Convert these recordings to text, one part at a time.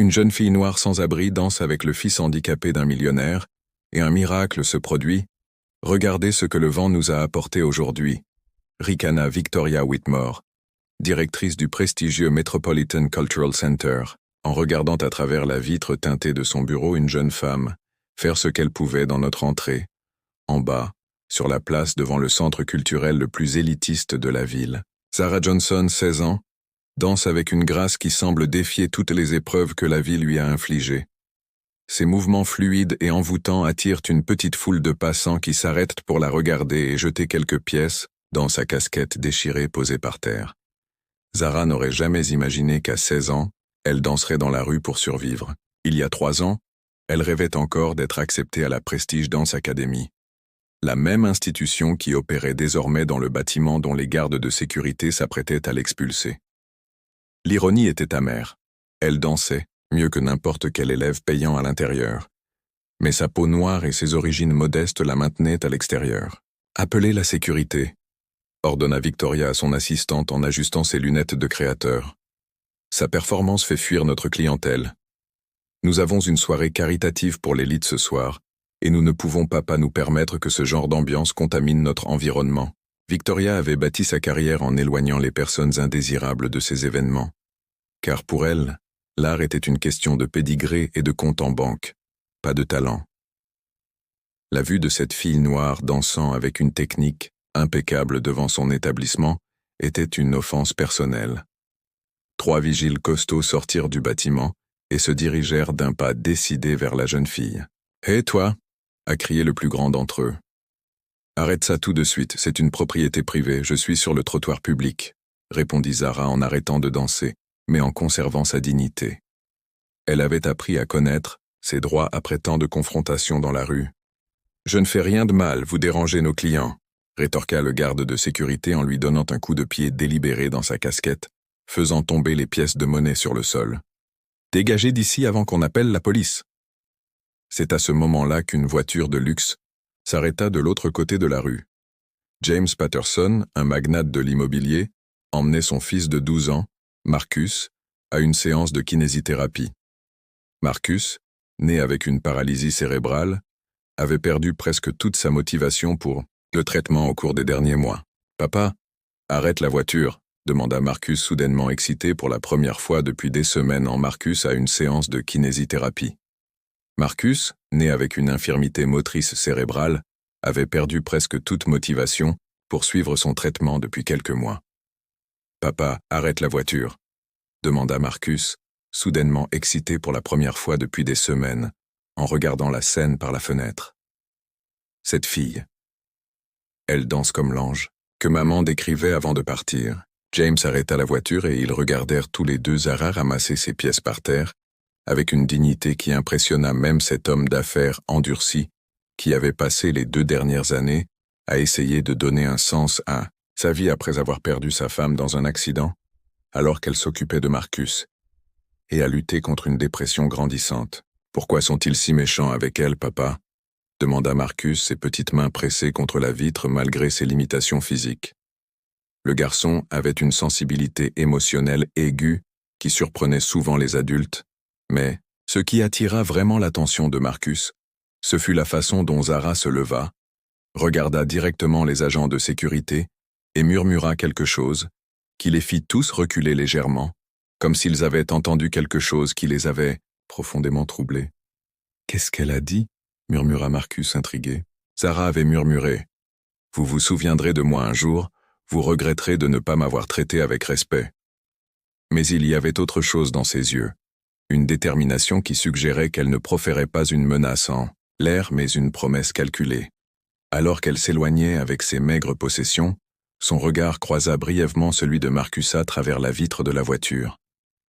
Une jeune fille noire sans abri danse avec le fils handicapé d'un millionnaire, et un miracle se produit. Regardez ce que le vent nous a apporté aujourd'hui. Ricana Victoria Whitmore, directrice du prestigieux Metropolitan Cultural Center, en regardant à travers la vitre teintée de son bureau une jeune femme, faire ce qu'elle pouvait dans notre entrée, en bas, sur la place devant le centre culturel le plus élitiste de la ville. Sarah Johnson, 16 ans, danse avec une grâce qui semble défier toutes les épreuves que la vie lui a infligées. Ses mouvements fluides et envoûtants attirent une petite foule de passants qui s'arrêtent pour la regarder et jeter quelques pièces dans sa casquette déchirée posée par terre. Zara n'aurait jamais imaginé qu'à 16 ans, elle danserait dans la rue pour survivre. Il y a 3 ans, elle rêvait encore d'être acceptée à la Prestige Dance Academy. La même institution qui opérait désormais dans le bâtiment dont les gardes de sécurité s'apprêtaient à l'expulser. L'ironie était amère. Elle dansait, mieux que n'importe quel élève payant à l'intérieur. Mais sa peau noire et ses origines modestes la maintenaient à l'extérieur. « Appelez la sécurité », ordonna Victoria à son assistante en ajustant ses lunettes de créateur. « Sa performance fait fuir notre clientèle. Nous avons une soirée caritative pour l'élite ce soir, et nous ne pouvons pas nous permettre que ce genre d'ambiance contamine notre environnement. » Victoria avait bâti sa carrière en éloignant les personnes indésirables de ces événements. Car pour elle, l'art était une question de pédigré et de compte en banque, pas de talent. La vue de cette fille noire dansant avec une technique impeccable devant son établissement était une offense personnelle. 3 vigiles costauds sortirent du bâtiment et se dirigèrent d'un pas décidé vers la jeune fille. « Hé, toi !» a crié le plus grand d'entre eux. « Arrête ça tout de suite, c'est une propriété privée, je suis sur le trottoir public », répondit Zara en arrêtant de danser, mais en conservant sa dignité. Elle avait appris à connaître ses droits après tant de confrontations dans la rue. « Je ne fais rien de mal, vous dérangez nos clients », rétorqua le garde de sécurité en lui donnant un coup de pied délibéré dans sa casquette, faisant tomber les pièces de monnaie sur le sol. « Dégagez d'ici avant qu'on appelle la police !» C'est à ce moment-là qu'une voiture de luxe s'arrêta de l'autre côté de la rue. James Patterson, un magnate de l'immobilier, emmenait son fils de 12 ans, Marcus, à une séance de kinésithérapie. Marcus, né avec une paralysie cérébrale, avait perdu presque toute sa motivation pour le traitement au cours des derniers mois. « Papa, arrête la voiture !» demanda Marcus soudainement excité pour la première fois depuis des semaines en Marcus à une séance de kinésithérapie. Marcus, né avec une infirmité motrice cérébrale, avait perdu presque toute motivation pour suivre son traitement depuis quelques mois. « Papa, arrête la voiture !» demanda Marcus, soudainement excité pour la première fois depuis des semaines, en regardant la scène par la fenêtre. Cette fille. Elle danse comme l'ange, que maman décrivait avant de partir. James arrêta la voiture et ils regardèrent tous les deux Zara ramasser ses pièces par terre, avec une dignité qui impressionna même cet homme d'affaires endurci, qui avait passé les 2 dernières années à essayer de donner un sens à sa vie après avoir perdu sa femme dans un accident, alors qu'elle s'occupait de Marcus, et à lutter contre une dépression grandissante. « Pourquoi sont-ils si méchants avec elle, papa ?» demanda Marcus, ses petites mains pressées contre la vitre malgré ses limitations physiques. Le garçon avait une sensibilité émotionnelle aiguë qui surprenait souvent les adultes, mais ce qui attira vraiment l'attention de Marcus, ce fut la façon dont Zara se leva, regarda directement les agents de sécurité et murmura quelque chose qui les fit tous reculer légèrement, comme s'ils avaient entendu quelque chose qui les avait profondément troublés. « Qu'est-ce qu'elle a dit ?» murmura Marcus intrigué. Zara avait murmuré. « Vous vous souviendrez de moi un jour, vous regretterez de ne pas m'avoir traité avec respect. » Mais il y avait autre chose dans ses yeux, une détermination qui suggérait qu'elle ne proférait pas une menace en l'air mais une promesse calculée. Alors qu'elle s'éloignait avec ses maigres possessions, son regard croisa brièvement celui de Marcus à travers la vitre de la voiture.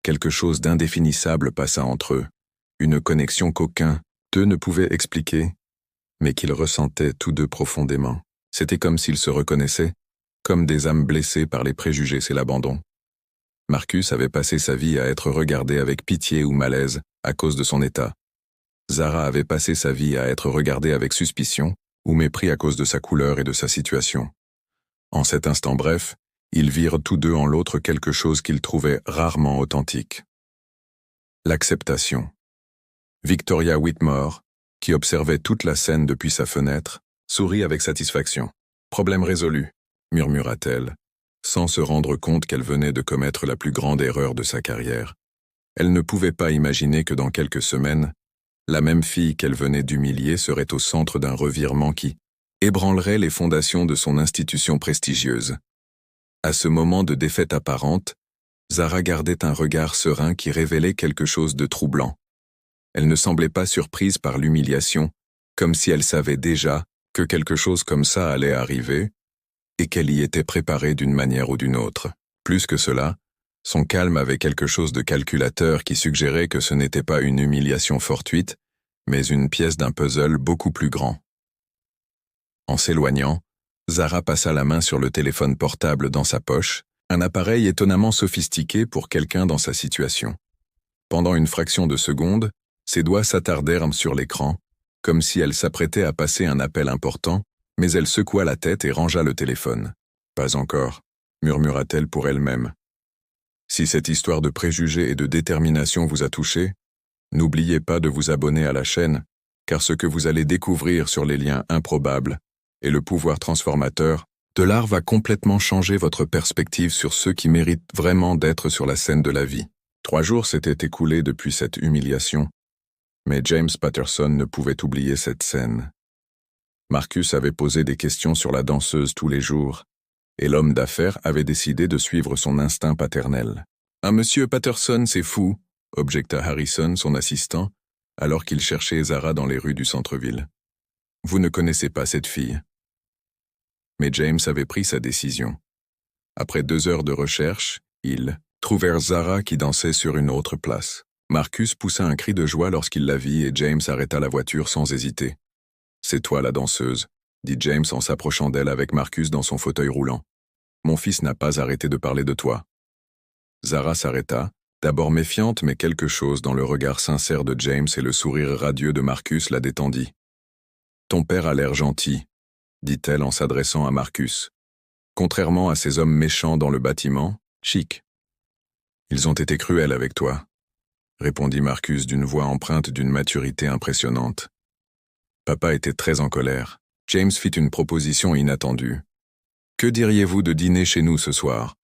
Quelque chose d'indéfinissable passa entre eux, une connexion qu'aucun d'eux ne pouvait expliquer, mais qu'ils ressentaient tous deux profondément. C'était comme s'ils se reconnaissaient, comme des âmes blessées par les préjugés et l'abandon. Marcus avait passé sa vie à être regardé avec pitié ou malaise à cause de son état. Zara avait passé sa vie à être regardée avec suspicion ou mépris à cause de sa couleur et de sa situation. En cet instant bref, ils virent tous deux en l'autre quelque chose qu'ils trouvaient rarement authentique. L'acceptation. Victoria Whitmore, qui observait toute la scène depuis sa fenêtre, sourit avec satisfaction. « Problème résolu », murmura-t-elle, sans se rendre compte qu'elle venait de commettre la plus grande erreur de sa carrière. Elle ne pouvait pas imaginer que dans quelques semaines, la même fille qu'elle venait d'humilier serait au centre d'un revirement qui ébranlerait les fondations de son institution prestigieuse. À ce moment de défaite apparente, Zara gardait un regard serein qui révélait quelque chose de troublant. Elle ne semblait pas surprise par l'humiliation, comme si elle savait déjà que quelque chose comme ça allait arriver et qu'elle y était préparée d'une manière ou d'une autre. Plus que cela, son calme avait quelque chose de calculateur qui suggérait que ce n'était pas une humiliation fortuite, mais une pièce d'un puzzle beaucoup plus grand. En s'éloignant, Zara passa la main sur le téléphone portable dans sa poche, un appareil étonnamment sophistiqué pour quelqu'un dans sa situation. Pendant une fraction de seconde, ses doigts s'attardèrent sur l'écran, comme si elle s'apprêtait à passer un appel important, mais elle secoua la tête et rangea le téléphone. « Pas encore », murmura-t-elle pour elle-même. « Si cette histoire de préjugés et de détermination vous a touché, n'oubliez pas de vous abonner à la chaîne, car ce que vous allez découvrir sur les liens improbables et le pouvoir transformateur de l'art va complètement changer votre perspective sur ceux qui méritent vraiment d'être sur la scène de la vie. » 3 jours s'étaient écoulés depuis cette humiliation, mais James Patterson ne pouvait oublier cette scène. Marcus avait posé des questions sur la danseuse tous les jours, et l'homme d'affaires avait décidé de suivre son instinct paternel. « Un monsieur Patterson, c'est fou », objecta Harrison, son assistant, alors qu'il cherchait Zara dans les rues du centre-ville. « Vous ne connaissez pas cette fille. » Mais James avait pris sa décision. Après 2 heures de recherche, ils trouvèrent Zara qui dansait sur une autre place. Marcus poussa un cri de joie lorsqu'il la vit et James arrêta la voiture sans hésiter. « C'est toi la danseuse », dit James en s'approchant d'elle avec Marcus dans son fauteuil roulant. « Mon fils n'a pas arrêté de parler de toi. » Zara s'arrêta, d'abord méfiante mais quelque chose dans le regard sincère de James et le sourire radieux de Marcus la détendit. « Ton père a l'air gentil », dit-elle en s'adressant à Marcus. Contrairement à ces hommes méchants dans le bâtiment, chic. « Ils ont été cruels avec toi, » répondit Marcus d'une voix empreinte d'une maturité impressionnante. Papa était très en colère. James fit une proposition inattendue. « Que diriez-vous de dîner chez nous ce soir ?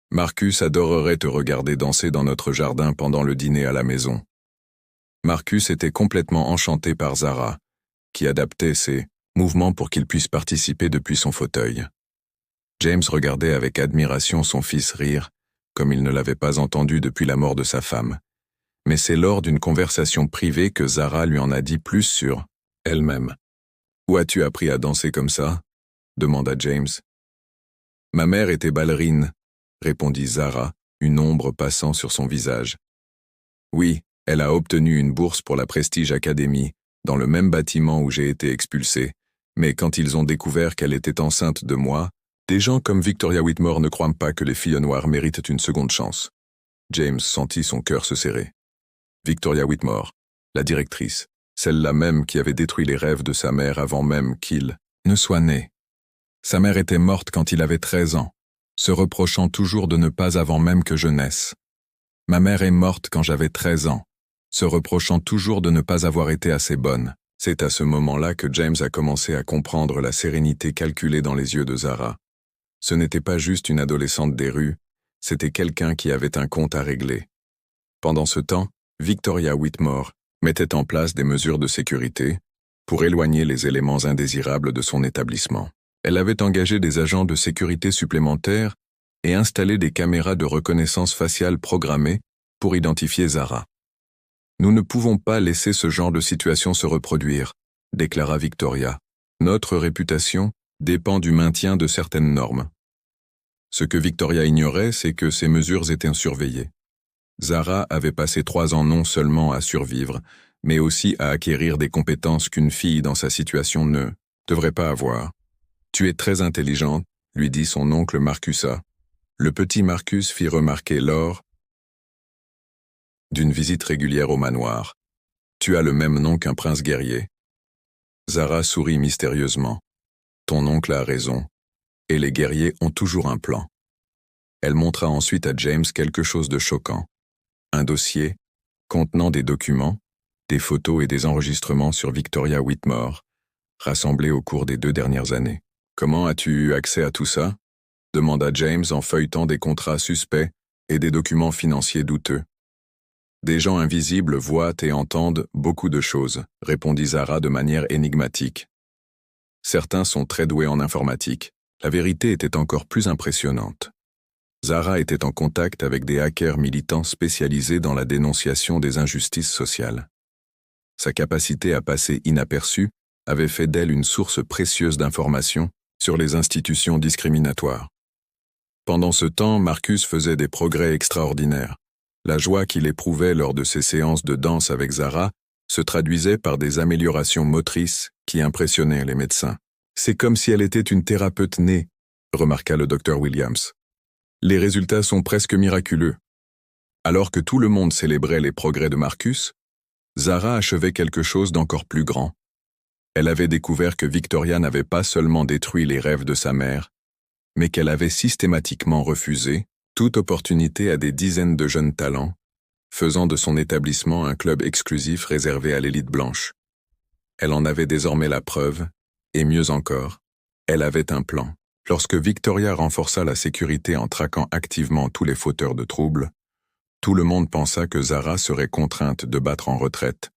Marcus adorerait te regarder danser dans notre jardin pendant le dîner à la maison. » Marcus était complètement enchanté par Zara, qui adaptait ses mouvements pour qu'il puisse participer depuis son fauteuil. James regardait avec admiration son fils rire, comme il ne l'avait pas entendu depuis la mort de sa femme. Mais c'est lors d'une conversation privée que Zara lui en a dit plus sur elle-même. « Où as-tu appris à danser comme ça ?» demanda James. « Ma mère était ballerine », répondit Zara, une ombre passant sur son visage. « Oui, elle a obtenu une bourse pour la Prestige Academy, dans le même bâtiment où j'ai été expulsé, mais quand ils ont découvert qu'elle était enceinte de moi, des gens comme Victoria Whitmore ne croient pas que les filles noires méritent une seconde chance. » James sentit son cœur se serrer. Victoria Whitmore, la directrice, celle-là même qui avait détruit les rêves de sa mère avant même qu'il ne soit né. Sa mère était morte quand il avait 13 ans, se reprochant toujours de ne pas avant même que je naisse. Ma mère est morte quand j'avais 13 ans, se reprochant toujours de ne pas avoir été assez bonne. C'est à ce moment-là que James a commencé à comprendre la sérénité calculée dans les yeux de Zara. Ce n'était pas juste une adolescente des rues, c'était quelqu'un qui avait un compte à régler. Pendant ce temps, Victoria Whitmore mettait en place des mesures de sécurité pour éloigner les éléments indésirables de son établissement. Elle avait engagé des agents de sécurité supplémentaires et installé des caméras de reconnaissance faciale programmées pour identifier Zara. « Nous ne pouvons pas laisser ce genre de situation se reproduire », déclara Victoria. « Notre réputation dépend du maintien de certaines normes. » Ce que Victoria ignorait, c'est que ces mesures étaient surveillées. Zara avait passé 3 ans non seulement à survivre, mais aussi à acquérir des compétences qu'une fille dans sa situation ne devrait pas avoir. « Tu es très intelligente », lui dit son oncle Marcusa. Le petit Marcus fit remarquer lors d'une visite régulière au manoir. « Tu as le même nom qu'un prince guerrier. » Zara sourit mystérieusement. « Ton oncle a raison. Et les guerriers ont toujours un plan. » Elle montra ensuite à James quelque chose de choquant. Un dossier contenant des documents, des photos et des enregistrements sur Victoria Whitmore, rassemblés au cours des 2 dernières années. « Comment as-tu eu accès à tout ça ?» demanda James en feuilletant des contrats suspects et des documents financiers douteux. « Des gens invisibles voient et entendent beaucoup de choses », répondit Zara de manière énigmatique. « Certains sont très doués en informatique. La vérité était encore plus impressionnante. Zara était en contact avec des hackers militants spécialisés dans la dénonciation des injustices sociales. Sa capacité à passer inaperçue avait fait d'elle une source précieuse d'informations sur les institutions discriminatoires. Pendant ce temps, Marcus faisait des progrès extraordinaires. La joie qu'il éprouvait lors de ses séances de danse avec Zara se traduisait par des améliorations motrices qui impressionnaient les médecins. « C'est comme si elle était une thérapeute née », remarqua le docteur Williams. « Les résultats sont presque miraculeux. » Alors que tout le monde célébrait les progrès de Marcus, Zara achevait quelque chose d'encore plus grand. Elle avait découvert que Victoria n'avait pas seulement détruit les rêves de sa mère, mais qu'elle avait systématiquement refusé toute opportunité à des dizaines de jeunes talents, faisant de son établissement un club exclusif réservé à l'élite blanche. Elle en avait désormais la preuve, et mieux encore, elle avait un plan. Lorsque Victoria renforça la sécurité en traquant activement tous les fauteurs de troubles, tout le monde pensa que Zara serait contrainte de battre en retraite,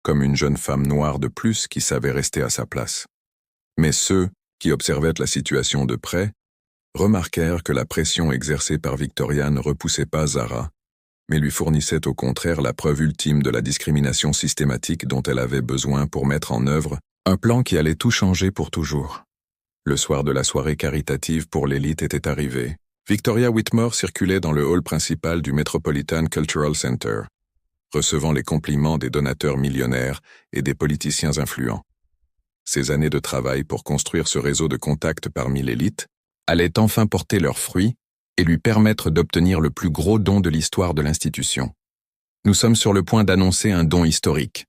comme une jeune femme noire de plus qui savait rester à sa place. Mais ceux qui observaient la situation de près remarquèrent que la pression exercée par Victoria ne repoussait pas Zara, mais lui fournissait au contraire la preuve ultime de la discrimination systématique dont elle avait besoin pour mettre en œuvre un plan qui allait tout changer pour toujours. Le soir de la soirée caritative pour l'élite était arrivé. Victoria Whitmore circulait dans le hall principal du Metropolitan Cultural Center, recevant les compliments des donateurs millionnaires et des politiciens influents. Ses années de travail pour construire ce réseau de contacts parmi l'élite allaient enfin porter leurs fruits et lui permettre d'obtenir le plus gros don de l'histoire de l'institution. « Nous sommes sur le point d'annoncer un don historique »,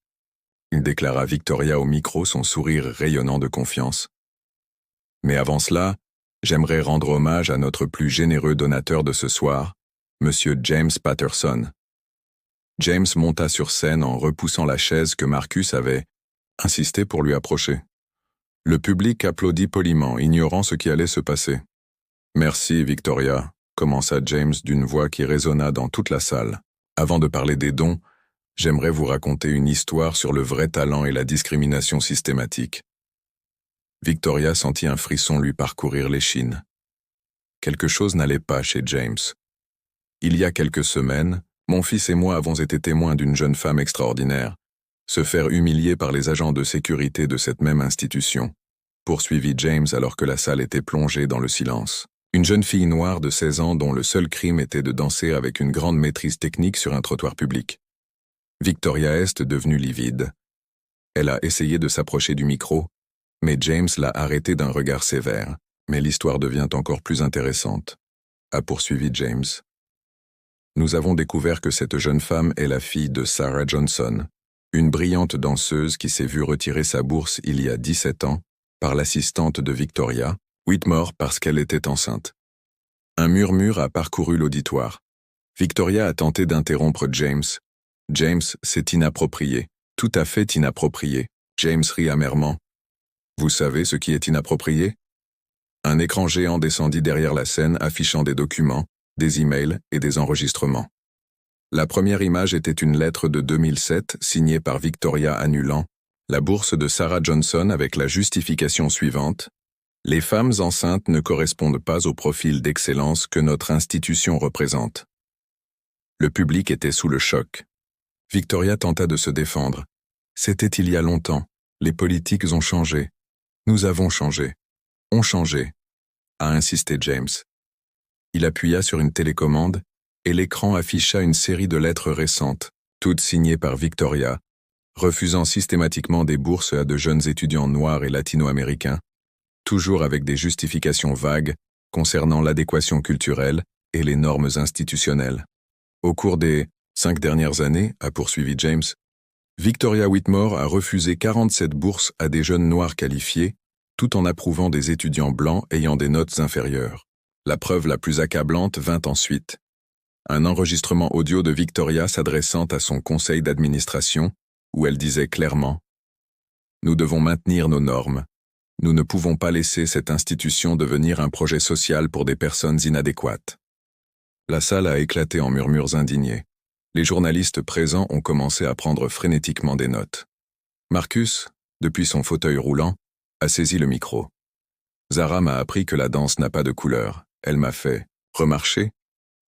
déclara Victoria au micro, son sourire rayonnant de confiance. « Mais avant cela, j'aimerais rendre hommage à notre plus généreux donateur de ce soir, Monsieur James Patterson. » James monta sur scène en repoussant la chaise que Marcus avait insisté pour lui approcher. Le public applaudit poliment, ignorant ce qui allait se passer. « Merci, Victoria », commença James d'une voix qui résonna dans toute la salle. « Avant de parler des dons, j'aimerais vous raconter une histoire sur le vrai talent et la discrimination systématique. » Victoria sentit un frisson lui parcourir l'échine. Quelque chose n'allait pas chez James. Il y a quelques semaines, mon fils et moi avons été témoins d'une jeune femme extraordinaire se faire humilier par les agents de sécurité de cette même institution, poursuivit James alors que la salle était plongée dans le silence. Une jeune fille noire de 16 ans dont le seul crime était de danser avec une grande maîtrise technique sur un trottoir public. Victoria est devenue livide. Elle a essayé de s'approcher du micro, mais James l'a arrêtée d'un regard sévère. « Mais l'histoire devient encore plus intéressante », a poursuivi James. « Nous avons découvert que cette jeune femme est la fille de Sarah Johnson, une brillante danseuse qui s'est vue retirer sa bourse il y a 17 ans par l'assistante de Victoria, Whitmore, parce qu'elle était enceinte. » Un murmure a parcouru l'auditoire. Victoria a tenté d'interrompre James. James s'est inapproprié, tout à fait inapproprié. James rit amèrement. « Vous savez ce qui est inapproprié ?» Un écran géant descendit derrière la scène affichant des documents, des emails et des enregistrements. La première image était une lettre de 2007 signée par Victoria annulant la bourse de Sarah Johnson avec la justification suivante: « Les femmes enceintes ne correspondent pas au profil d'excellence que notre institution représente. » Le public était sous le choc. Victoria tenta de se défendre. « C'était il y a longtemps. Les politiques ont changé. Nous avons changé. On changé, » a insisté James. Il appuya sur une télécommande et l'écran afficha une série de lettres récentes, toutes signées par Victoria, refusant systématiquement des bourses à de jeunes étudiants noirs et latino-américains, toujours avec des justifications vagues concernant l'adéquation culturelle et les normes institutionnelles. Au cours des 5 dernières années, a poursuivi James, Victoria Whitmore a refusé 47 bourses à des jeunes noirs qualifiés, tout en approuvant des étudiants blancs ayant des notes inférieures. La preuve la plus accablante vint ensuite. Un enregistrement audio de Victoria s'adressant à son conseil d'administration, où elle disait clairement « Nous devons maintenir nos normes. Nous ne pouvons pas laisser cette institution devenir un projet social pour des personnes inadéquates. » La salle a éclaté en murmures indignés. Les journalistes présents ont commencé à prendre frénétiquement des notes. Marcus, depuis son fauteuil roulant, a saisi le micro. Zara m'a appris que la danse n'a pas de couleur. Elle m'a fait « remarcher ?»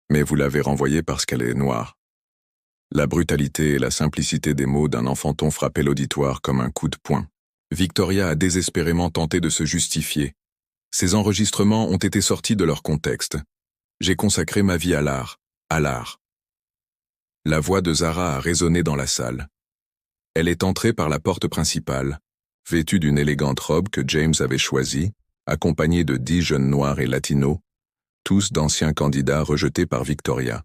Mais vous l'avez renvoyée parce qu'elle est noire. La brutalité et la simplicité des mots d'un enfanton frappaient l'auditoire comme un coup de poing. Victoria a désespérément tenté de se justifier. Ces enregistrements ont été sortis de leur contexte. J'ai consacré ma vie à l'art, à l'art. La voix de Zara a résonné dans la salle. Elle est entrée par la porte principale, vêtue d'une élégante robe que James avait choisie, accompagnée de 10 jeunes noirs et latinos, tous d'anciens candidats rejetés par Victoria.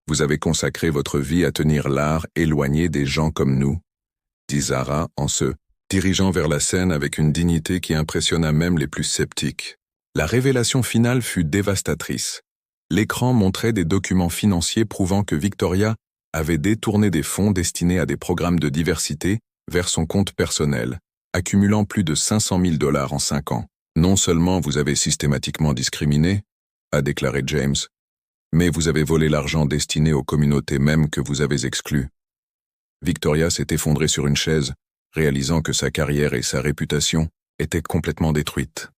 Vous avez consacré votre vie à tenir l'art éloigné des gens comme nous, dit Zara en se dirigeant vers la scène avec une dignité qui impressionna même les plus sceptiques. La révélation finale fut dévastatrice. L'écran montrait des documents financiers prouvant que Victoria avait détourné des fonds destinés à des programmes de diversité vers son compte personnel, accumulant plus de 500 000 $ en 5 ans. Non seulement vous avez systématiquement discriminé, a déclaré James, mais vous avez volé l'argent destiné aux communautés mêmes que vous avez exclues. Victoria s'est effondrée sur une chaise, réalisant que sa carrière et sa réputation étaient complètement détruites.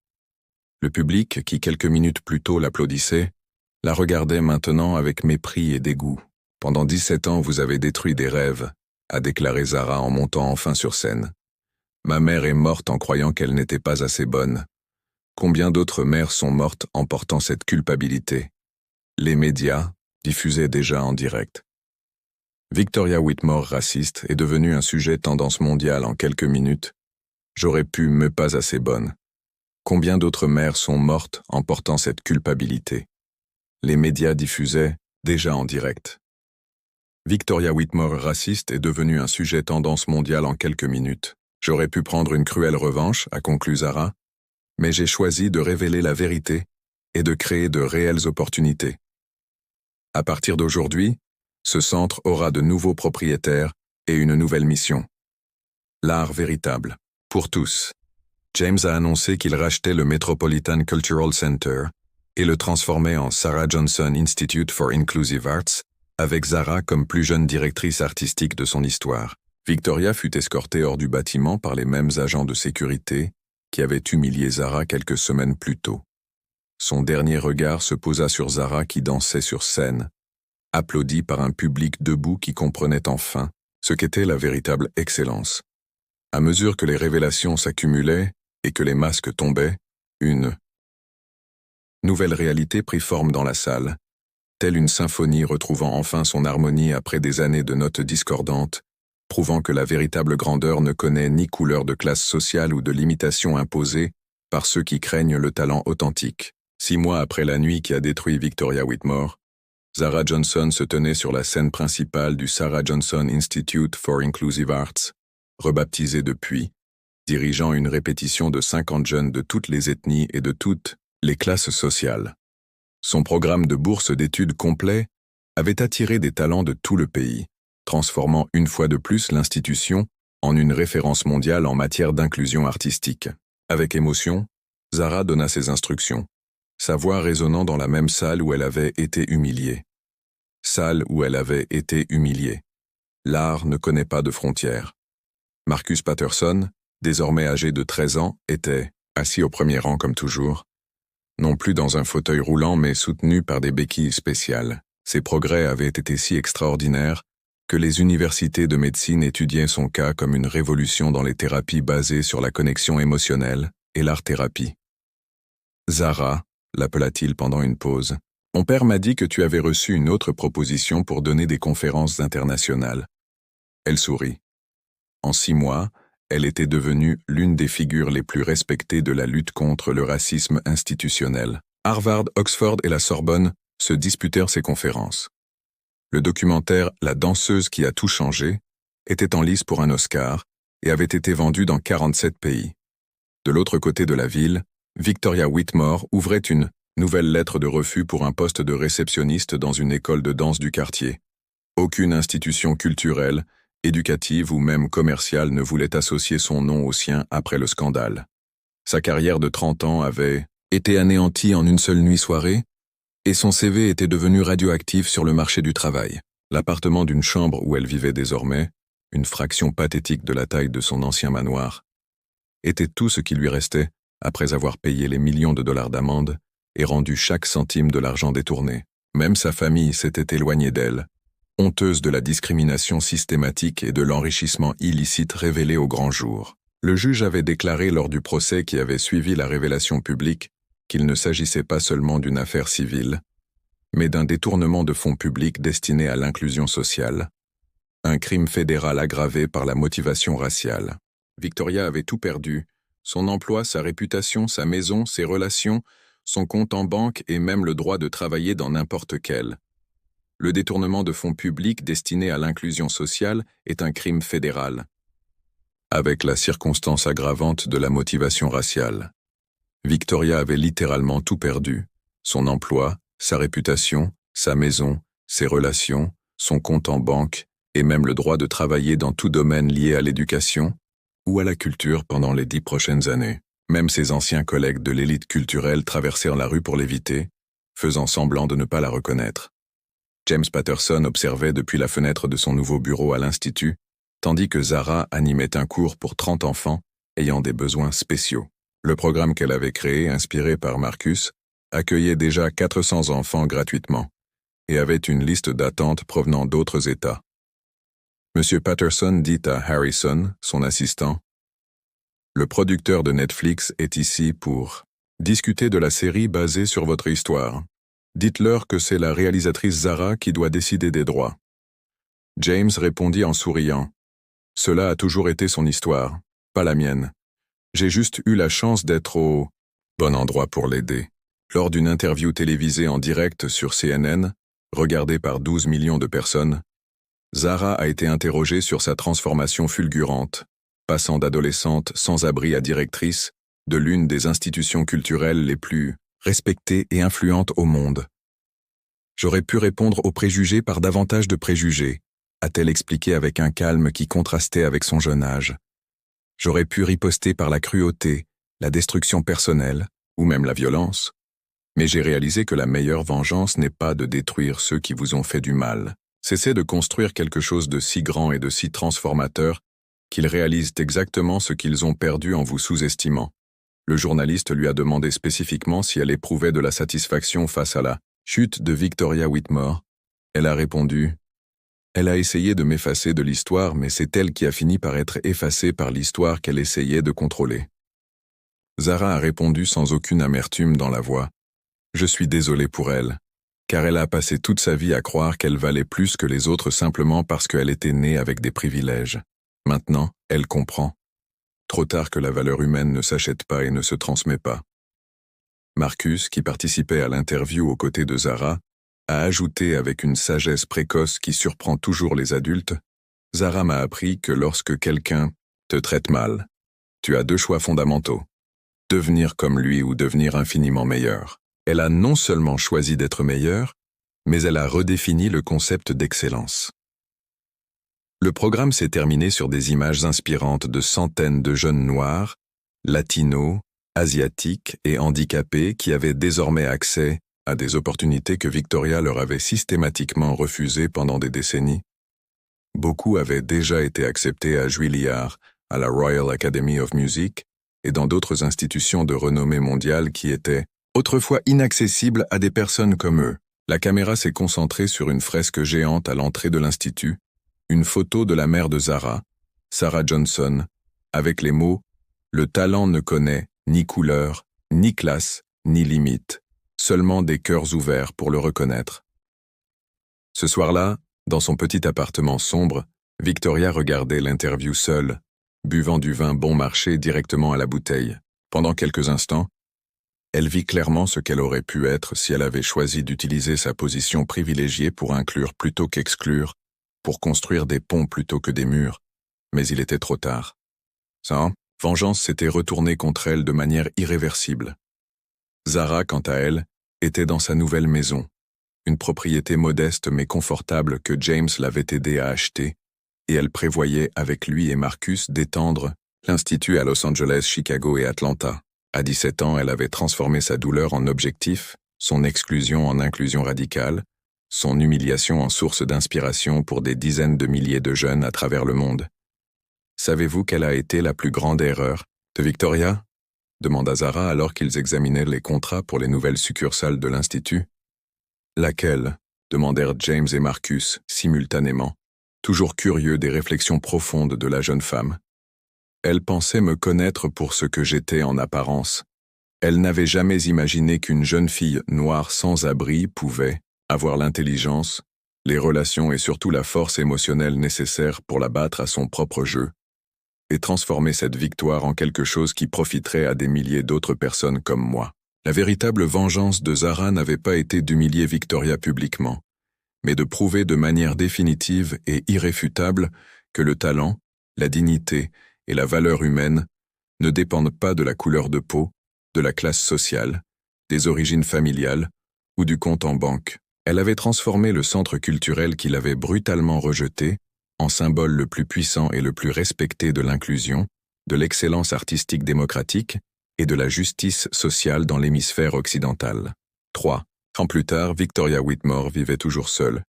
Le public, qui quelques minutes plus tôt l'applaudissait, la regardait maintenant avec mépris et dégoût. Pendant 17 ans, vous avez détruit des rêves, a déclaré Zara en montant enfin sur scène. Ma mère est morte en croyant qu'elle n'était pas assez bonne. Combien d'autres mères sont mortes en portant cette culpabilité? Les médias diffusaient déjà en direct. Victoria Whitmore raciste est devenue un sujet tendance mondiale en quelques minutes. J'aurais pu me pas assez bonne. Combien d'autres mères sont mortes en portant cette culpabilité? Les médias diffusaient déjà en direct. Victoria Whitmore raciste est devenue un sujet tendance mondiale en quelques minutes. J'aurais pu prendre une cruelle revanche, a conclu Zara, mais j'ai choisi de révéler la vérité et de créer de réelles opportunités. À partir d'aujourd'hui, ce centre aura de nouveaux propriétaires et une nouvelle mission. L'art véritable, pour tous. James a annoncé qu'il rachetait le Metropolitan Cultural Center et le transformait en Sarah Johnson Institute for Inclusive Arts, avec Zara comme plus jeune directrice artistique de son histoire. Victoria fut escortée hors du bâtiment par les mêmes agents de sécurité qui avaient humilié Zara quelques semaines plus tôt. Son dernier regard se posa sur Zara qui dansait sur scène, applaudie par un public debout qui comprenait enfin ce qu'était la véritable excellence. À mesure que les révélations s'accumulaient et que les masques tombaient, une nouvelle réalité prit forme dans la salle, telle une symphonie retrouvant enfin son harmonie après des années de notes discordantes, prouvant que la véritable grandeur ne connaît ni couleur de classe sociale ou de limitation imposée par ceux qui craignent le talent authentique. 6 mois après la nuit qui a détruit Victoria Whitmore, Sarah Johnson se tenait sur la scène principale du Sarah Johnson Institute for Inclusive Arts, rebaptisé depuis, dirigeant une répétition de 50 jeunes de toutes les ethnies et de toutes les classes sociales. Son programme de bourse d'études complet avait attiré des talents de tout le pays, transformant une fois de plus l'institution en une référence mondiale en matière d'inclusion artistique. Avec émotion, Zara donna ses instructions, sa voix résonnant dans la même salle où elle avait été humiliée. Salle où elle avait été humiliée. L'art ne connaît pas de frontières. Marcus Patterson, désormais âgé de 13 ans, était, assis au premier rang comme toujours, non plus dans un fauteuil roulant mais soutenu par des béquilles spéciales. Ses progrès avaient été si extraordinaires que les universités de médecine étudiaient son cas comme une révolution dans les thérapies basées sur la connexion émotionnelle et l'art-thérapie. Zara, l'appela-t-il pendant une pause, mon père m'a dit que tu avais reçu une autre proposition pour donner des conférences internationales. Elle sourit. En 6 mois, elle était devenue l'une des figures les plus respectées de la lutte contre le racisme institutionnel. Harvard, Oxford et la Sorbonne se disputèrent ses conférences. Le documentaire « La danseuse qui a tout changé » était en lice pour un Oscar et avait été vendu dans 47 pays. De l'autre côté de la ville, Victoria Whitmore ouvrait une Nouvelle lettre de refus pour un poste de réceptionniste dans une école de danse du quartier. Aucune institution culturelle, éducative ou même commerciale ne voulait associer son nom au sien après le scandale. Sa carrière de 30 ans avait été anéantie en une seule nuit soirée, et son CV était devenu radioactif sur le marché du travail. L'appartement d'une chambre où elle vivait désormais, une fraction pathétique de la taille de son ancien manoir, était tout ce qui lui restait après avoir payé les millions de dollars d'amende et rendu chaque centime de l'argent détourné. Même sa famille s'était éloignée d'elle, honteuse de la discrimination systématique et de l'enrichissement illicite révélé au grand jour. Le juge avait déclaré lors du procès qui avait suivi la révélation publique qu'il ne s'agissait pas seulement d'une affaire civile, mais d'un détournement de fonds publics destiné à l'inclusion sociale, un crime fédéral aggravé par la motivation raciale. Victoria avait tout perdu, son emploi, sa réputation, sa maison, ses relations, son compte en banque et même le droit de travailler dans n'importe quel. Le détournement de fonds publics destinés à l'inclusion sociale est un crime fédéral, avec la circonstance aggravante de la motivation raciale. Victoria avait littéralement tout perdu, son emploi, sa réputation, sa maison, ses relations, son compte en banque et même le droit de travailler dans tout domaine lié à l'éducation ou à la culture pendant les 10 prochaines années. Même ses anciens collègues de l'élite culturelle traversèrent la rue pour l'éviter, faisant semblant de ne pas la reconnaître. James Patterson observait depuis la fenêtre de son nouveau bureau à l'Institut, tandis que Zara animait un cours pour 30 enfants ayant des besoins spéciaux. Le programme qu'elle avait créé, inspiré par Marcus, accueillait déjà 400 enfants gratuitement et avait une liste d'attente provenant d'autres États. M. Patterson dit à Harrison, son assistant, « Le producteur de Netflix est ici pour discuter de la série basée sur votre histoire. Dites-leur que c'est la réalisatrice Zara qui doit décider des droits. » James répondit en souriant, « Cela a toujours été son histoire, pas la mienne. J'ai juste eu la chance d'être au bon endroit pour l'aider. » Lors d'une interview télévisée en direct sur CNN, regardée par 12 millions de personnes, Zara a été interrogée sur sa transformation fulgurante, passant d'adolescente sans abri à directrice de l'une des institutions culturelles les plus respectées et influentes au monde. « J'aurais pu répondre aux préjugés par davantage de préjugés, a-t-elle expliqué avec un calme qui contrastait avec son jeune âge. J'aurais pu riposter par la cruauté, la destruction personnelle, ou même la violence. Mais j'ai réalisé que la meilleure vengeance n'est pas de détruire ceux qui vous ont fait du mal. Cessez de construire quelque chose de si grand et de si transformateur qu'ils réalisent exactement ce qu'ils ont perdu en vous sous-estimant. » Le journaliste lui a demandé spécifiquement si elle éprouvait de la satisfaction face à la chute de Victoria Whitmore. Elle a répondu « Elle a essayé de m'effacer de l'histoire, mais c'est elle qui a fini par être effacée par l'histoire qu'elle essayait de contrôler. » Zara a répondu sans aucune amertume dans la voix. « Je suis désolé pour elle, car elle a passé toute sa vie à croire qu'elle valait plus que les autres simplement parce qu'elle était née avec des privilèges. Maintenant, elle comprend. Trop tard que la valeur humaine ne s'achète pas et ne se transmet pas. » Marcus, qui participait à l'interview aux côtés de Zara, a ajouté avec une sagesse précoce qui surprend toujours les adultes, « Zara m'a appris que lorsque quelqu'un te traite mal, tu as 2 choix fondamentaux. Devenir comme lui ou devenir infiniment meilleur. » Elle a non seulement choisi d'être meilleure, mais elle a redéfini le concept d'excellence. Le programme s'est terminé sur des images inspirantes de centaines de jeunes noirs, latinos, asiatiques et handicapés qui avaient désormais accès à des opportunités que Victoria leur avait systématiquement refusées pendant des décennies. Beaucoup avaient déjà été acceptés à Juilliard, à la Royal Academy of Music et dans d'autres institutions de renommée mondiale qui étaient autrefois inaccessibles à des personnes comme eux. La caméra s'est concentrée sur une fresque géante à l'entrée de l'institut, une photo de la mère de Zara, Sarah Johnson, avec les mots « Le talent ne connaît ni couleur, ni classe, ni limite, seulement des cœurs ouverts pour le reconnaître. » Ce soir-là, dans son petit appartement sombre, Victoria regardait l'interview seule, buvant du vin bon marché directement à la bouteille. Pendant quelques instants, elle vit clairement ce qu'elle aurait pu être si elle avait choisi d'utiliser sa position privilégiée pour inclure plutôt qu'exclure, pour construire des ponts plutôt que des murs, mais il était trop tard. Sa vengeance s'était retournée contre elle de manière irréversible. Zara, quant à elle, était dans sa nouvelle maison, une propriété modeste mais confortable que James l'avait aidé à acheter, et elle prévoyait, avec lui et Marcus, d'étendre l'Institut à Los Angeles, Chicago et Atlanta. À 17 ans, elle avait transformé sa douleur en objectif, son exclusion en inclusion radicale, son humiliation en source d'inspiration pour des dizaines de milliers de jeunes à travers le monde. Savez-vous quelle a été la plus grande erreur de Victoria? Demanda Zara alors qu'ils examinaient les contrats pour les nouvelles succursales de l'Institut. Laquelle? Demandèrent James et Marcus simultanément, toujours curieux des réflexions profondes de la jeune femme. Elle pensait me connaître pour ce que j'étais en apparence. Elle n'avait jamais imaginé qu'une jeune fille noire sans abri pouvait avoir l'intelligence, les relations et surtout la force émotionnelle nécessaire pour la battre à son propre jeu, et transformer cette victoire en quelque chose qui profiterait à des milliers d'autres personnes comme moi. La véritable vengeance de Zara n'avait pas été d'humilier Victoria publiquement, mais de prouver de manière définitive et irréfutable que le talent, la dignité et la valeur humaine ne dépendent pas de la couleur de peau, de la classe sociale, des origines familiales ou du compte en banque. Elle avait transformé le centre culturel qu'il avait brutalement rejeté en symbole le plus puissant et le plus respecté de l'inclusion, de l'excellence artistique démocratique et de la justice sociale dans l'hémisphère occidental. 3 ans plus tard, Victoria Whitmore vivait toujours seule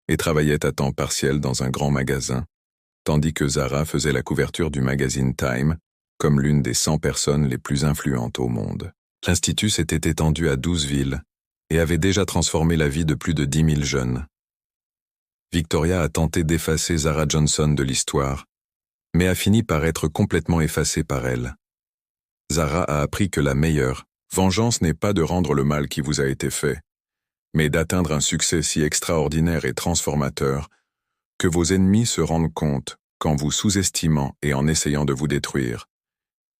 et travaillait à temps partiel dans un grand magasin, tandis que Zara faisait la couverture du magazine Time comme l'une des 100 personnes les plus influentes au monde. L'Institut s'était étendu à 12 villes et avait déjà transformé la vie de plus de 10 000 jeunes. Victoria a tenté d'effacer Zara Johnson de l'histoire, mais a fini par être complètement effacée par elle. Zara a appris que la meilleure vengeance n'est pas de rendre le mal qui vous a été fait, mais d'atteindre un succès si extraordinaire et transformateur que vos ennemis se rendent compte qu'en vous sous-estimant et en essayant de vous détruire,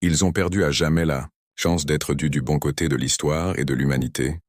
ils ont perdu à jamais la chance d'être du bon côté de l'histoire et de l'humanité.